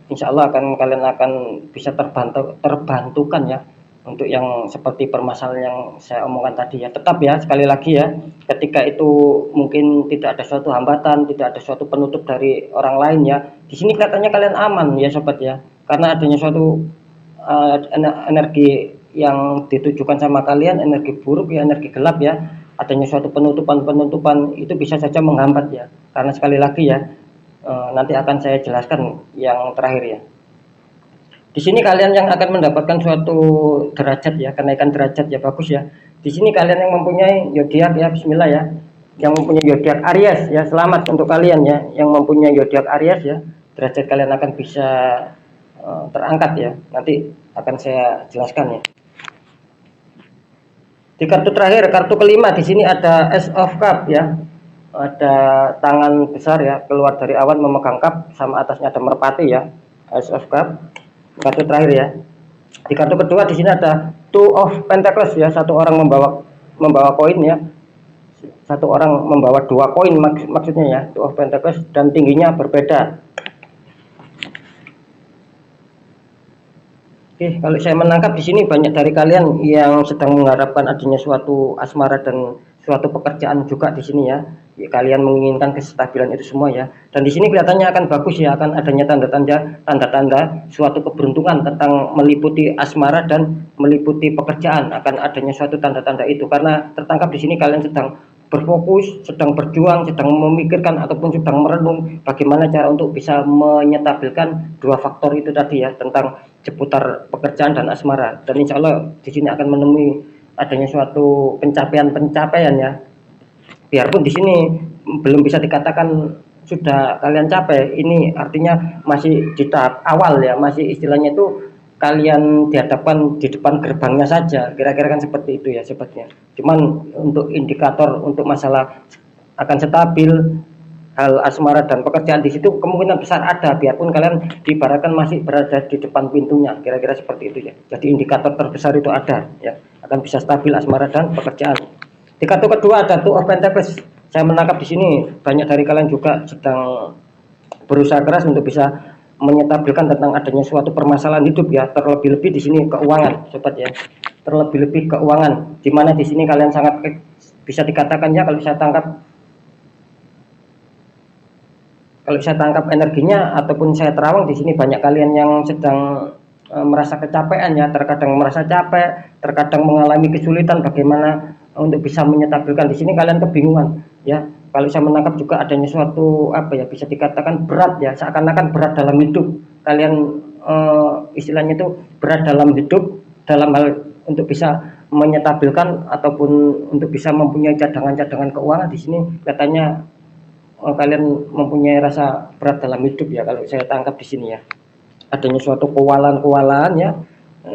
Speaker 1: insya Allah kalian akan bisa terbantukan ya, untuk yang seperti permasalahan yang saya omongkan tadi ya. Tetap ya, sekali lagi ya, ketika itu mungkin tidak ada suatu hambatan, tidak ada suatu penutup dari orang lain ya, di sini kelihatannya kalian aman ya sobat ya, karena adanya suatu energi yang ditujukan sama kalian, energi buruk ya, energi gelap ya, adanya suatu penutupan itu bisa saja menghambat ya. Karena sekali lagi ya, nanti akan saya jelaskan yang terakhir ya. Di sini kalian yang akan mendapatkan suatu derajat ya, kenaikan derajat ya, bagus ya. Di sini kalian yang mempunyai zodiak ya, bismillah ya, yang mempunyai zodiak Aries ya, selamat untuk kalian ya, yang mempunyai zodiak Aries ya, derajat kalian akan bisa terangkat ya. Nanti akan saya jelaskan ya. Di kartu terakhir, kartu kelima, di sini ada Ace of Cup ya. Ada tangan besar ya, keluar dari awan memegang cup, sama atasnya ada merpati ya. Ace of Cup. Kartu terakhir ya. Di kartu kedua di sini ada Two of Pentacles ya, satu orang membawa koin ya. Satu orang membawa 2 koin maksudnya ya, Two of Pentacles, dan tingginya berbeda. Oke, kalau saya menangkap di sini banyak dari kalian yang sedang mengharapkan adanya suatu asmara dan suatu pekerjaan juga di sini ya. Ya, kalian menginginkan kestabilan itu semua ya. Dan di sini kelihatannya akan bagus ya, akan adanya tanda-tanda suatu keberuntungan tentang meliputi asmara dan meliputi pekerjaan, akan adanya suatu tanda-tanda itu, karena tertangkap di sini kalian sedang berfokus, sedang berjuang, sedang memikirkan ataupun sedang merenung bagaimana cara untuk bisa menyetabilkan dua faktor itu tadi ya, tentang seputar pekerjaan dan asmara. Dan insya Allah di sini akan menemui adanya suatu pencapaian ya. Biarpun di sini belum bisa dikatakan sudah kalian capai, ini artinya masih di tahap awal ya, masih istilahnya itu kalian dihadapkan di depan gerbangnya saja, kira-kira kan seperti itu ya sobatnya. Cuman untuk indikator untuk masalah akan stabil hal asmara dan pekerjaan di situ kemungkinan besar ada, biarpun kalian diibaratkan masih berada di depan pintunya, kira-kira seperti itu ya. Jadi indikator terbesar itu ada ya, akan bisa stabil asmara dan pekerjaan. Di kartu kedua ada Two of Pentacles. Saya menangkap di sini banyak dari kalian juga sedang berusaha keras untuk bisa menyetabilkan tentang adanya suatu permasalahan hidup ya, terlebih-lebih di sini keuangan sobat ya, terlebih-lebih keuangan, dimana di sini kalian sangat bisa dikatakan ya, kalau saya tangkap energinya ataupun saya terawang di sini banyak kalian yang sedang merasa kecapean ya, terkadang merasa capek, terkadang mengalami kesulitan bagaimana untuk bisa menyetabilkan. Di sini kalian kebingungan ya. Kalau saya menangkap juga adanya suatu apa ya, bisa dikatakan berat ya, seakan-akan berat dalam hidup. Kalian istilahnya itu berat dalam hidup, dalam hal untuk bisa menyetabilkan ataupun untuk bisa mempunyai cadangan-cadangan keuangan. Di sini katanya kalian mempunyai rasa berat dalam hidup ya, kalau saya tangkap di sini ya. Adanya suatu kewalahan ya,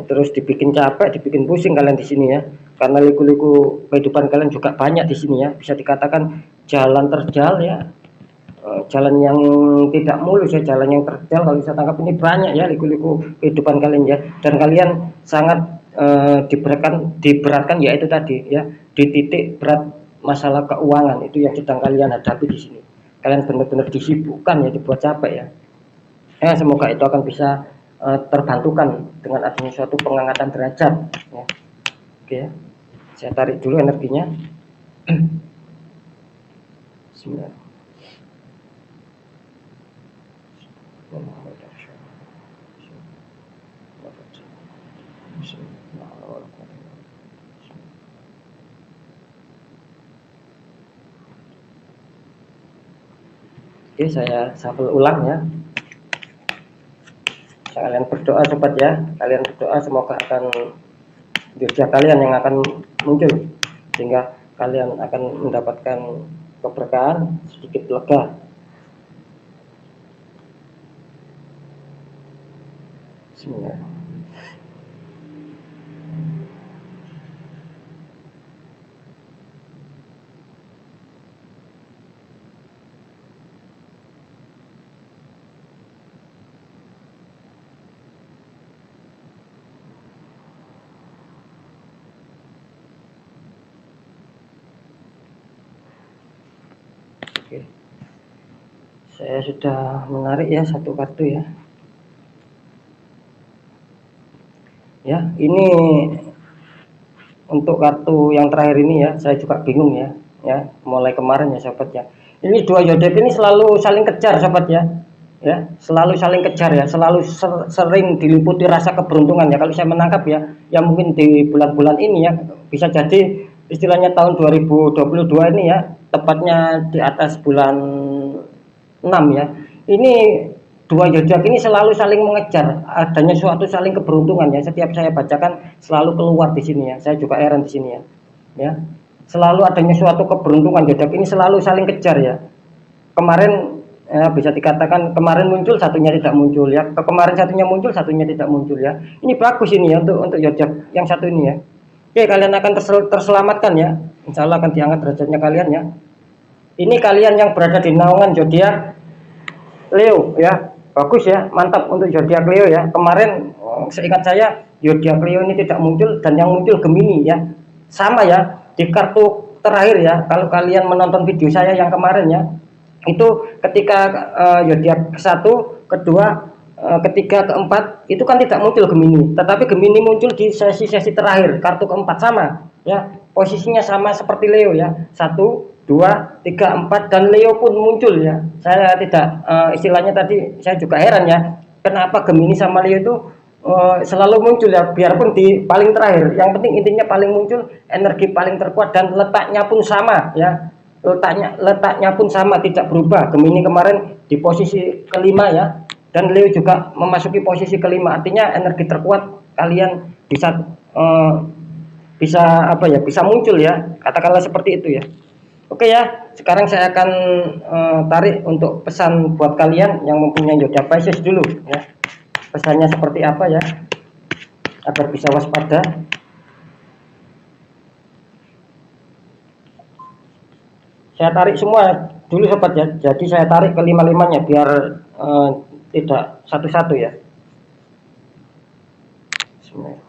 Speaker 1: terus dibikin capek, dibikin pusing kalian di sini ya. Karena liku-liku kehidupan kalian juga banyak di sini ya, bisa dikatakan jalan terjal ya, jalan yang tidak mulus ya, jalan yang terjal. Kalau saya tangkap ini banyak ya liku-liku kehidupan kalian ya, dan kalian sangat diberatkan yaitu tadi ya, di titik berat masalah keuangan itu yang sedang kalian hadapi di sini. Kalian benar-benar disibukkan ya, dibuat capek ya. Semoga itu akan bisa terbantukan dengan adanya suatu pengangkatan derajat ya. Oke ya. Saya tarik dulu energinya. Bismillah. Oke, saya shuffle ulang ya. Kalian berdoa sobat ya, kalian berdoa semoga akan zodiak kalian yang akan muncul, sehingga kalian akan mendapatkan keberkahan, sedikit lega. Bismillah. Oke, saya sudah menarik ya satu kartu ya. Ya, ini untuk kartu yang terakhir ini ya, saya juga bingung ya. Ya, mulai kemarin ya sahabat ya. Ini dua zodiak ini selalu saling kejar sahabat ya. Ya, selalu saling kejar ya, selalu sering diliputi rasa keberuntungan ya. Kalau saya menangkap ya, yang mungkin di bulan-bulan ini ya, bisa jadi istilahnya tahun 2022 ini ya, tepatnya di atas bulan 6 ya. Ini dua zodiak ini selalu saling mengejar, adanya suatu saling keberuntungan ya. Setiap saya bacakan selalu keluar di sini ya. Saya juga heran di sini ya. Ya. Selalu adanya suatu keberuntungan, zodiak ini selalu saling kejar ya. Kemarin ya, bisa dikatakan kemarin muncul, satunya tidak muncul ya. Kemarin satunya muncul, satunya tidak muncul ya. Ini bagus ini ya untuk zodiak yang satu ini ya. Oke, kalian akan terselamatkan ya. Insya Allah akan diangkat derajatnya kalian ya. Ini kalian yang berada di naungan zodiak Leo ya, bagus ya, mantap untuk zodiak Leo ya. Kemarin seingat saya zodiak Leo ini tidak muncul dan yang muncul Gemini ya. Sama ya di kartu terakhir ya. Kalau kalian menonton video saya yang kemarin ya, itu ketika zodiak ke-1, kedua, ketiga, keempat itu kan tidak muncul Gemini, tetapi Gemini muncul di sesi-sesi terakhir kartu keempat sama ya. Posisinya sama seperti Leo ya. 1, 2, 3, 4 dan Leo pun muncul ya. Saya tidak istilahnya tadi saya juga heran ya, kenapa Gemini sama Leo itu selalu muncul ya, biarpun di paling terakhir. Yang penting intinya paling muncul, energi paling terkuat dan letaknya pun sama ya. Letaknya pun sama, tidak berubah. Gemini kemarin di posisi kelima ya, dan Leo juga memasuki posisi kelima. Artinya energi terkuat kalian bisa apa ya, bisa muncul ya, katakanlah seperti itu ya. Oke ya, sekarang saya akan tarik untuk pesan buat kalian yang mempunyai zodiak Pisces dulu ya. Pesannya seperti apa ya, agar bisa waspada. Saya tarik semua dulu sobat ya. Jadi saya tarik ke lima-limanya biar tidak satu-satu ya. Bismillah.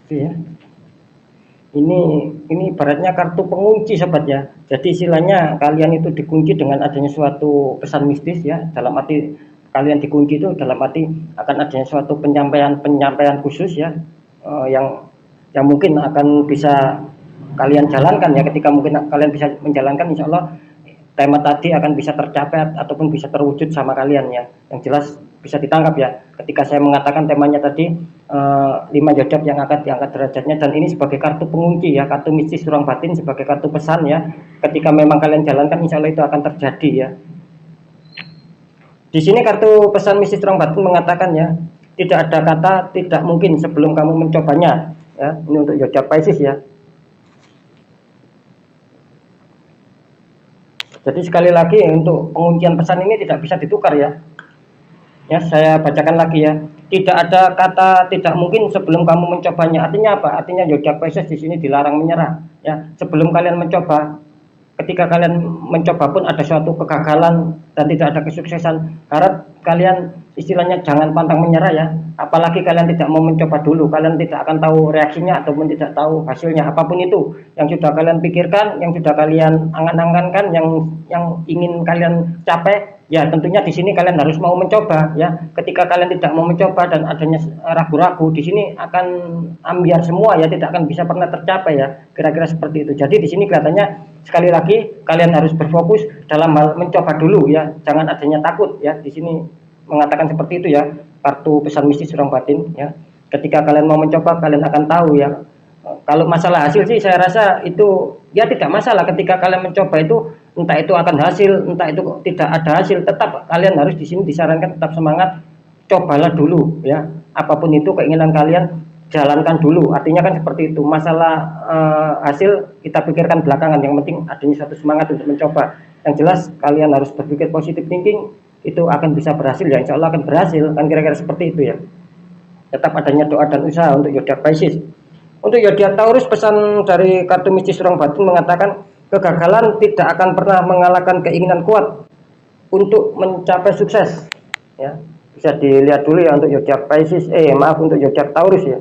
Speaker 1: Ya. Ini ibaratnya kartu pengunci sobat ya. Jadi istilahnya kalian itu dikunci dengan adanya suatu pesan mistis ya. Dalam arti kalian dikunci itu dalam arti akan adanya suatu penyampaian khusus ya, yang mungkin akan bisa kalian jalankan ya. Ketika mungkin kalian bisa menjalankan, insya Allah tema tadi akan bisa tercapai ataupun bisa terwujud sama kalian ya. Yang jelas bisa ditangkap ya. Ketika saya mengatakan temanya tadi 5 zodiak yang akan diangkat derajatnya, dan ini sebagai kartu pengunci ya, kartu mistis ruang batin, sebagai kartu pesan ya. Ketika memang kalian jalankan, insya Allah itu akan terjadi ya. Di sini kartu pesan mistis ruang batin mengatakan ya, tidak ada kata tidak mungkin sebelum kamu mencobanya ya. Ini untuk zodiak Pisces ya. Jadi sekali lagi untuk penguncian pesan ini tidak bisa ditukar ya. Ya, saya bacakan lagi ya. Tidak ada kata tidak mungkin sebelum kamu mencobanya. Artinya apa? Artinya zodiak Pisces di sini dilarang menyerah. Ya, sebelum kalian mencoba, ketika kalian mencoba pun ada suatu kegagalan dan tidak ada kesuksesan. Harap kalian istilahnya jangan pantang menyerah ya. Apalagi kalian tidak mau mencoba dulu, kalian tidak akan tahu reaksinya ataupun tidak tahu hasilnya. Apapun itu yang sudah kalian pikirkan, yang sudah kalian angan-angankan, yang ingin kalian capai, ya tentunya di sini kalian harus mau mencoba ya. Ketika kalian tidak mau mencoba dan adanya ragu-ragu, di sini akan ambiar semua ya, tidak akan bisa pernah tercapai ya. Kira-kira seperti itu. Jadi di sini kelihatannya sekali lagi kalian harus berfokus dalam hal mencoba dulu ya. Jangan adanya takut ya. Di sini mengatakan seperti itu ya. Kartu pesan mistis ruang batin ya. Ketika kalian mau mencoba, kalian akan tahu ya. Kalau masalah hasil sih saya rasa itu ya tidak masalah. Ketika kalian mencoba itu, entah itu akan hasil, entah itu tidak ada hasil, tetap kalian harus di sini disarankan tetap semangat, cobalah dulu ya. Apapun itu keinginan kalian, jalankan dulu. Artinya kan seperti itu. Masalah hasil kita pikirkan belakangan, yang penting adanya satu semangat untuk mencoba. Yang jelas kalian harus berpikir positif thinking, itu akan bisa berhasil ya, insya Allah akan berhasil, kan kira-kira seperti itu ya. Tetap adanya doa dan usaha untuk zodiak Pisces. Untuk zodiak Taurus, pesan dari kartu mistis ruang batin mengatakan kegagalan tidak akan pernah mengalahkan keinginan kuat untuk mencapai sukses ya. Bisa dilihat dulu ya untuk zodiak Pisces, untuk zodiak Taurus ya.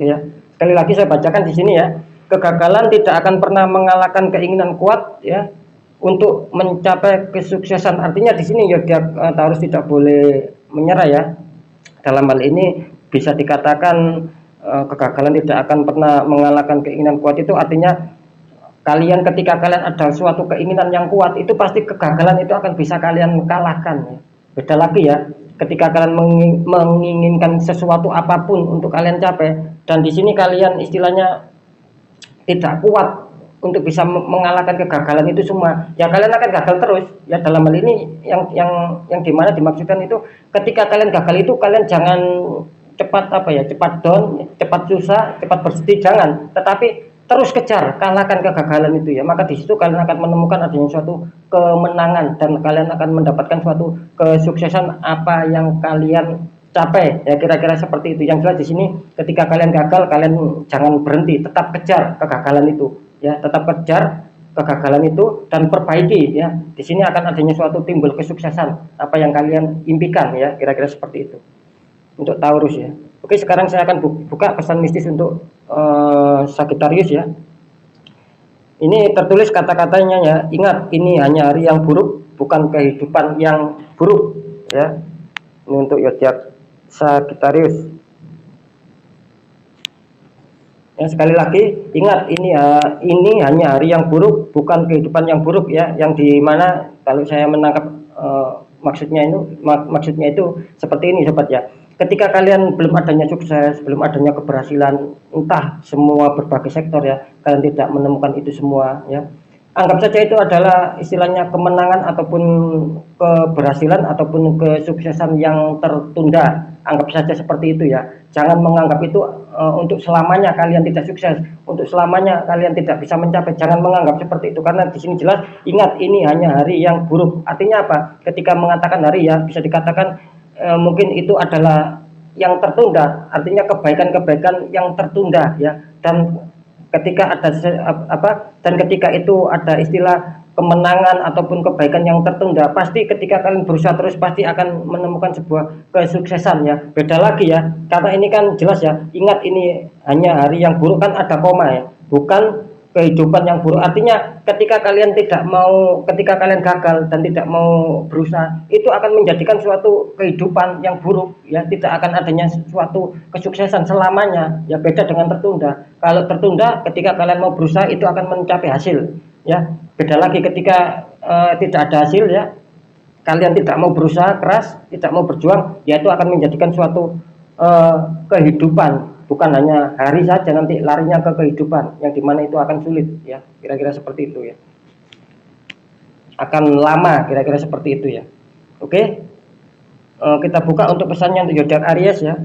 Speaker 1: Ya, sekali lagi saya bacakan di sini ya. Kegagalan tidak akan pernah mengalahkan keinginan kuat ya untuk mencapai kesuksesan. Artinya di sini zodiak Taurus tidak boleh menyerah ya. Dalam hal ini bisa dikatakan kegagalan tidak akan pernah mengalahkan keinginan kuat. Itu artinya kalian ketika kalian ada suatu keinginan yang kuat, itu pasti kegagalan itu akan bisa kalian kalahkan ya. Beda lagi ya, ketika kalian menginginkan sesuatu apapun untuk kalian capai, dan di sini kalian istilahnya tidak kuat untuk bisa mengalahkan kegagalan itu semua, ya kalian akan gagal terus ya. Dalam hal ini yang dimana dimaksudkan itu, ketika kalian gagal itu kalian jangan cepat cepat down, cepat susah, cepat bersedih, jangan, tetapi terus kejar, kalahkan kegagalan itu ya. Maka di situ kalian akan menemukan adanya suatu kemenangan dan kalian akan mendapatkan suatu kesuksesan apa yang kalian capai ya, kira-kira seperti itu. Yang jelas di sini ketika kalian gagal, kalian jangan berhenti, tetap kejar kegagalan itu ya, tetap kejar kegagalan itu dan perbaiki ya. Di sini akan adanya suatu timbul kesuksesan apa yang kalian impikan ya, kira-kira seperti itu untuk Taurus ya. Oke, sekarang saya akan buka pesan mistis untuk Sagittarius ya. Ini tertulis kata-katanya ya. Ingat, ini hanya hari yang buruk, bukan kehidupan yang buruk ya. Ini untuk zodiak Sagittarius. Ya, sekali lagi ingat, ini hanya hari yang buruk, bukan kehidupan yang buruk ya. Yang dimana kalau saya menangkap maksudnya itu seperti ini sobat ya. Ketika kalian belum adanya sukses, belum adanya keberhasilan, entah semua berbagai sektor ya, kalian tidak menemukan itu semua ya. Anggap saja itu adalah istilahnya kemenangan ataupun keberhasilan ataupun kesuksesan yang tertunda. Anggap saja seperti itu ya. Jangan menganggap itu untuk selamanya kalian tidak sukses, untuk selamanya kalian tidak bisa mencapai. Jangan menganggap seperti itu, karena di sini jelas ingat, ini hanya hari yang buruk. Artinya apa? Ketika mengatakan hari ya, bisa dikatakan mungkin itu adalah yang tertunda, artinya kebaikan-kebaikan yang tertunda ya. Dan ketika ketika itu ada istilah kemenangan ataupun kebaikan yang tertunda, pasti ketika kalian berusaha terus pasti akan menemukan sebuah kesuksesan ya. Beda lagi ya, karena ini kan jelas ya, ingat ini hanya hari yang buruk, kan ada koma ya, bukan kehidupan yang buruk. Artinya ketika kalian gagal dan tidak mau berusaha, itu akan menjadikan suatu kehidupan yang buruk ya, tidak akan adanya suatu kesuksesan selamanya ya. Beda dengan tertunda. Kalau tertunda, ketika kalian mau berusaha itu akan mencapai hasil ya. Beda lagi ketika tidak ada hasil ya, kalian tidak mau berusaha keras, tidak mau berjuang, ya itu akan menjadikan suatu kehidupan, bukan hanya hari saja, nanti larinya ke kehidupan yang dimana itu akan sulit ya, kira-kira seperti itu ya, akan lama, kira-kira seperti itu ya. Oke, kita buka untuk pesannya untuk zodiak Aries ya.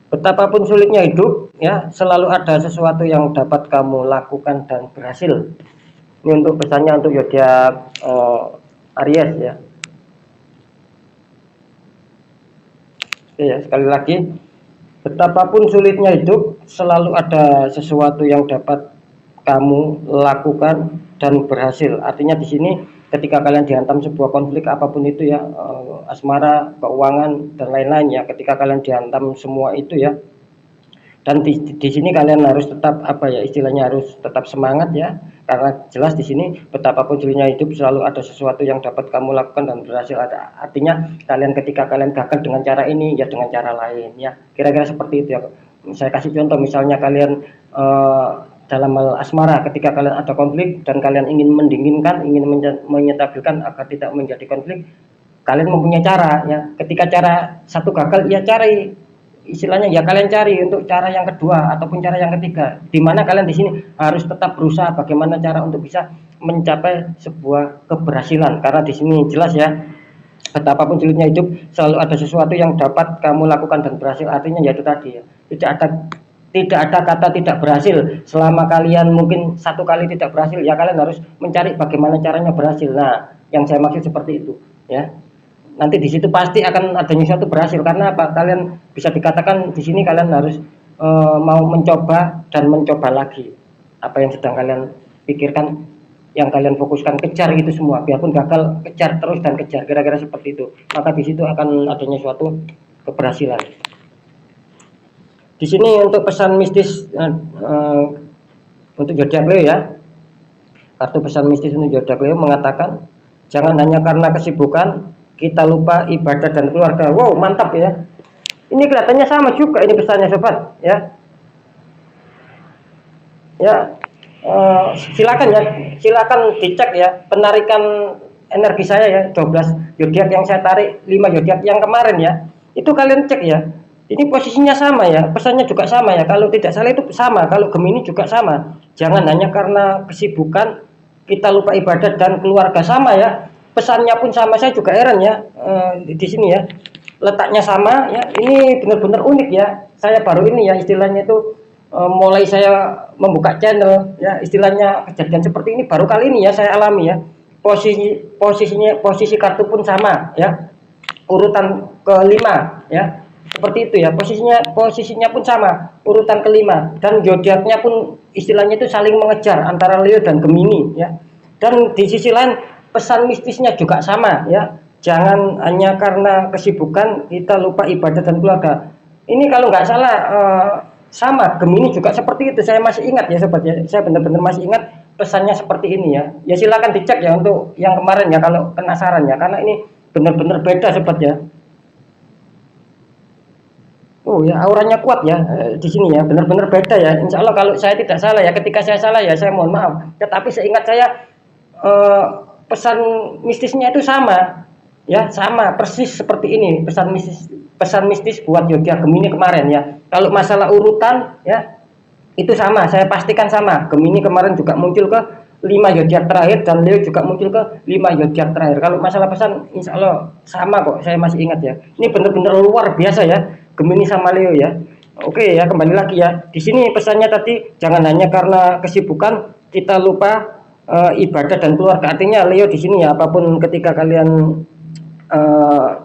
Speaker 1: Betapapun sulitnya hidup ya, selalu ada sesuatu yang dapat kamu lakukan dan berhasil. Ini untuk pesannya untuk zodiak Aries ya. Oke ya, sekali lagi, betapapun sulitnya hidup, selalu ada sesuatu yang dapat kamu lakukan dan berhasil. Artinya di sini ketika kalian dihantam sebuah konflik apapun itu ya, asmara, keuangan dan lain-lain ya, ketika kalian dihantam semua itu ya, dan di sini kalian harus tetap apa ya, istilahnya harus tetap semangat ya, karena jelas di sini betapapun sulitnya hidup selalu ada sesuatu yang dapat kamu lakukan dan berhasil. Artinya kalian ketika kalian gagal dengan cara ini ya dengan cara lain ya, kira-kira seperti itu ya. Saya kasih contoh, misalnya kalian dalam hal asmara, ketika kalian ada konflik dan kalian ingin mendinginkan, ingin menyetabilkan agar tidak menjadi konflik, kalian mempunyai cara ya. Ketika cara satu gagal ya cari, istilahnya ya kalian cari untuk cara yang kedua ataupun cara yang ketiga, di mana kalian di sini harus tetap berusaha bagaimana cara untuk bisa mencapai sebuah keberhasilan. Karena di sini jelas ya, betapapun sulitnya hidup selalu ada sesuatu yang dapat kamu lakukan dan berhasil. Artinya yaitu tadi ya, tidak ada kata tidak berhasil. Selama kalian mungkin satu kali tidak berhasil ya, kalian harus mencari bagaimana caranya berhasil. Nah, yang saya maksud seperti itu ya. Nanti di situ pasti akan adanya suatu berhasil. Karena apa? Kalian bisa dikatakan di sini kalian harus mau mencoba dan mencoba lagi apa yang sedang kalian pikirkan, yang kalian fokuskan, kejar itu semua, biarpun gagal kejar terus dan kejar, kira-kira seperti itu. Maka di situ akan adanya suatu keberhasilan. Di sini untuk pesan mistis untuk zodiak Leo ya, kartu pesan mistis untuk zodiak Leo mengatakan jangan hanya karena kesibukan kita lupa ibadah dan keluarga. Wow, mantap ya. Ini kelihatannya sama juga ini pesannya sobat ya. Ya, silakan dicek ya penarikan energi saya ya, 12 zodiak yang saya tarik, 5 zodiak yang kemarin ya. Itu kalian cek ya. Ini posisinya sama ya, pesannya juga sama ya. Kalau tidak salah itu sama, kalau Gemini juga sama. Jangan hanya karena kesibukan kita lupa ibadah dan keluarga, sama ya. Pesannya pun sama, saya juga heran ya di sini ya, letaknya sama ya. Ini benar-benar unik ya. Saya baru ini ya, istilahnya itu mulai saya membuka channel ya, istilahnya kejadian seperti ini baru kali ini ya saya alami ya. Posisi kartu pun sama ya, urutan kelima ya, seperti itu ya. Posisinya pun sama, urutan kelima, dan zodiaknya pun istilahnya itu saling mengejar antara Leo dan Gemini ya. Dan di sisi lain pesan mistisnya juga sama ya, jangan hanya karena kesibukan kita lupa ibadah dan keluarga. Ini kalau nggak salah sama Gemini juga seperti itu, saya masih ingat ya sobat ya, saya benar-benar masih ingat pesannya seperti ini ya. Ya silakan dicek ya untuk yang kemarin ya kalau penasaran ya, karena ini benar-benar beda sobat ya. Oh ya, auranya kuat ya di sini ya, benar-benar beda ya. Insya Allah kalau saya tidak salah ya, ketika saya salah ya saya mohon maaf. Tetapi seingat saya pesan mistisnya itu sama ya, sama persis seperti ini pesan mistis buat zodiak Gemini kemarin ya. Kalau masalah urutan ya itu sama, saya pastikan sama. Gemini kemarin juga muncul ke 5 zodiak terakhir dan Leo juga muncul ke 5 zodiak terakhir. Kalau masalah pesan insya Allah sama kok, saya masih ingat ya. Ini benar-benar luar biasa ya, Gemini sama Leo ya. Oke ya, kembali lagi ya. Di sini pesannya tadi jangan hanya karena kesibukan kita lupa ibadah dan keluarga. Artinya Leo di sini ya, apapun ketika kalian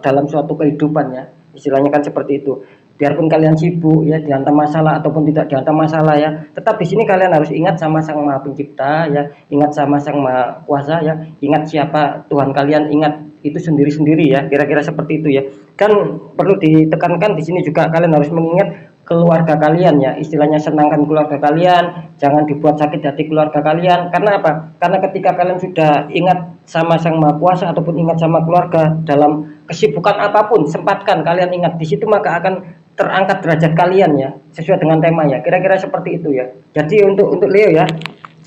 Speaker 1: dalam suatu kehidupan ya, istilahnya kan seperti itu. Biarpun kalian sibuk ya, dihantam masalah ataupun tidak dihantam masalah ya, tetap di sini kalian harus ingat sama Sang Maha Pencipta ya, ingat sama Sang Maha Kuasa ya, ingat siapa Tuhan kalian, ingat itu sendiri-sendiri ya, kira-kira seperti itu ya. Dan perlu ditekankan di sini juga kalian harus mengingat keluarga kalian ya, istilahnya senangkan keluarga kalian, jangan dibuat sakit hati keluarga kalian. Karena apa? Karena ketika kalian sudah ingat sama Sang Maha Kuasa ataupun ingat sama keluarga dalam kesibukan apapun, sempatkan kalian ingat di situ, maka akan terangkat derajat kalian ya, sesuai dengan tema ya, kira-kira seperti itu ya. Jadi untuk Leo ya,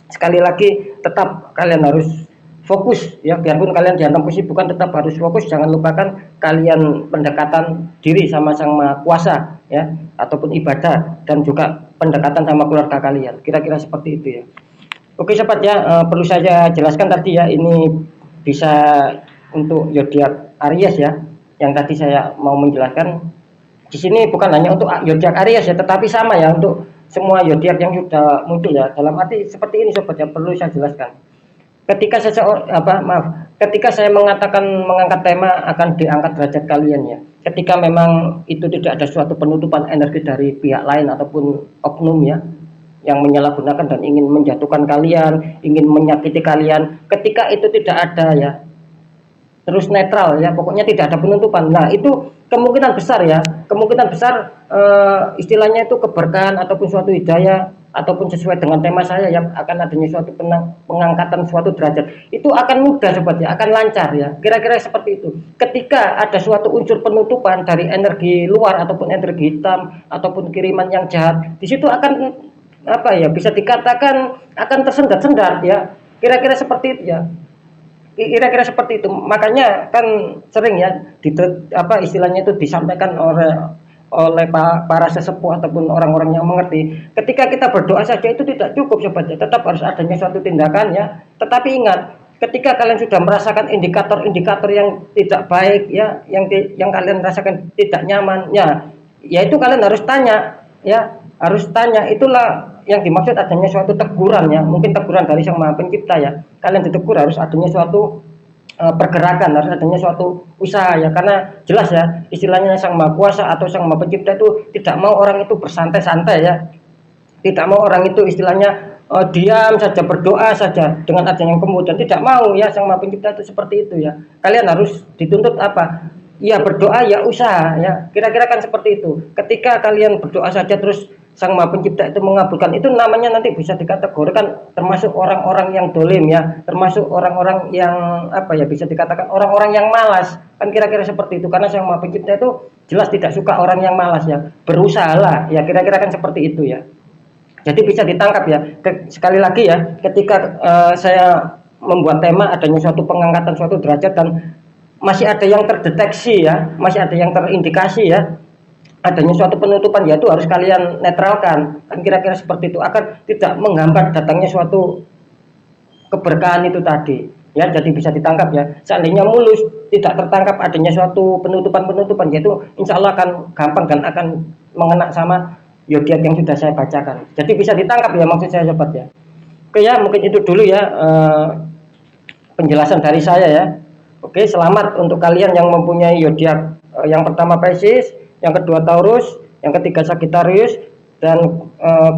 Speaker 1: sekali lagi tetap kalian harus fokus ya, biarpun kalian dihantam kesibukan tetap harus fokus, jangan lupakan kalian pendekatan diri sama Sang Maha Kuasa ya, ataupun ibadah dan juga pendekatan sama keluarga kalian, kira-kira seperti itu ya. Oke sobat ya, perlu saya jelaskan tadi ya, ini bisa untuk zodiak Aries ya, yang tadi saya mau menjelaskan. Di sini bukan hanya untuk zodiak Aries ya, tetapi sama ya untuk semua zodiak yang sudah muncul ya. Dalam arti seperti ini sobat ya, perlu saya jelaskan. Ketika seseorang ketika saya mengatakan mengangkat tema akan diangkat derajat kalian ya, ketika memang itu tidak ada suatu penutupan energi dari pihak lain ataupun oknum ya, yang menyalahgunakan dan ingin menjatuhkan kalian, ingin menyakiti kalian, ketika itu tidak ada ya, terus netral ya, pokoknya tidak ada penutupan. Nah itu kemungkinan besar ya, kemungkinan besar istilahnya itu keberkahan ataupun suatu hidayah ataupun sesuai dengan tema saya yang akan adanya suatu pengangkatan suatu derajat itu akan mudah sobat ya, akan lancar ya, kira-kira seperti itu. Ketika ada suatu unsur penutupan dari energi luar ataupun energi hitam ataupun kiriman yang jahat, di situ akan apa ya, bisa dikatakan akan tersendat-sendat ya, kira-kira seperti itu ya, kira-kira seperti itu. Makanya kan sering ya istilahnya itu disampaikan oleh para sesepuh ataupun orang-orang yang mengerti, ketika kita berdoa saja itu tidak cukup sobat ya, tetap harus adanya suatu tindakan ya. Tetapi ingat, ketika kalian sudah merasakan indikator-indikator yang tidak baik ya, yang kalian rasakan tidak nyaman ya, yaitu kalian harus tanya ya, harus tanya. Itulah yang dimaksud adanya suatu teguran ya, mungkin teguran dari Sang Maha Pencipta ya. Kalian ditegur harus adanya suatu pergerakan, harus adanya suatu usaha ya, karena jelas ya, istilahnya Sang Maha Kuasa atau Sang Maha Pencipta itu tidak mau orang itu bersantai-santai ya, tidak mau orang itu istilahnya diam saja, berdoa saja dengan adanya kemudian, tidak mau ya. Sang Maha Pencipta itu seperti itu ya. Kalian harus dituntut apa? Ya berdoa ya usaha ya, kira-kira kan seperti itu. Ketika kalian berdoa saja terus Sang Maha Pencipta itu mengabulkan, itu namanya nanti bisa dikategorikan termasuk orang-orang yang dolim ya, termasuk orang-orang yang apa ya, bisa dikatakan orang-orang yang malas kan, kira-kira seperti itu. Karena Sang Maha Pencipta itu jelas tidak suka orang yang malas ya, berusahalah ya, kira-kira kan seperti itu ya. Jadi bisa ditangkap ya. Sekali lagi ya, ketika saya membuat tema adanya suatu pengangkatan suatu derajat dan masih ada yang terdeteksi ya, masih ada yang terindikasi ya, adanya suatu penutupan, yaitu harus kalian netralkan kan, kira-kira seperti itu, akan tidak menghambat datangnya suatu keberkahan itu tadi ya. Jadi bisa ditangkap ya. Seandainya mulus tidak tertangkap adanya suatu penutupan, yaitu insya Allah akan gampang dan akan mengena sama yodiat yang sudah saya bacakan. Jadi bisa ditangkap ya, maksud saya sobat ya. Oke ya, mungkin itu dulu ya penjelasan dari saya ya. Oke, selamat untuk kalian yang mempunyai zodiak yang pertama Pisces, yang kedua Taurus, yang ketiga Sagittarius, dan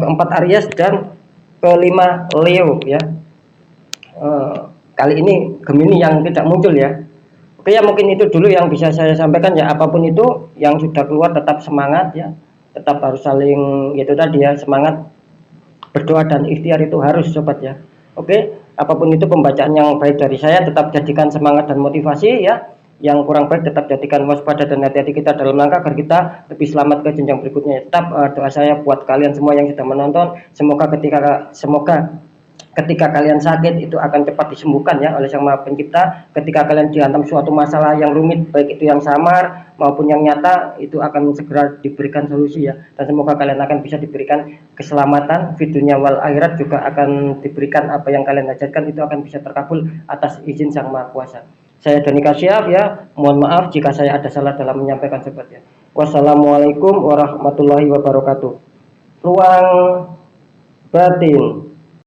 Speaker 1: keempat Aries, dan kelima Leo ya. Kali ini Gemini yang tidak muncul ya. Oke ya, mungkin itu dulu yang bisa saya sampaikan ya. Apapun itu yang sudah keluar tetap semangat ya, tetap harus saling itu tadi ya, semangat berdoa dan ikhtiar itu harus sobat ya. Oke, apapun itu pembacaan yang baik dari saya tetap jadikan semangat dan motivasi ya. Yang kurang baik tetap jadikan waspada dan hati-hati kita dalam langkah agar kita lebih selamat ke jenjang berikutnya. Tetap doa saya buat kalian semua yang sudah menonton, semoga ketika kalian sakit itu akan cepat disembuhkan ya oleh Sang Maha Pencipta. Ketika kalian dihantam suatu masalah yang rumit, baik itu yang samar maupun yang nyata, itu akan segera diberikan solusi ya. Dan semoga kalian akan bisa diberikan keselamatan di dunia wal akhirat, juga akan diberikan apa yang kalian hajatkan itu akan bisa terkabul atas izin Sang Maha Kuasa. Saya Dani Kasyaf ya, mohon maaf jika saya ada salah dalam menyampaikan sobat ya. Wassalamualaikum warahmatullahi wabarakatuh. Ruang batin.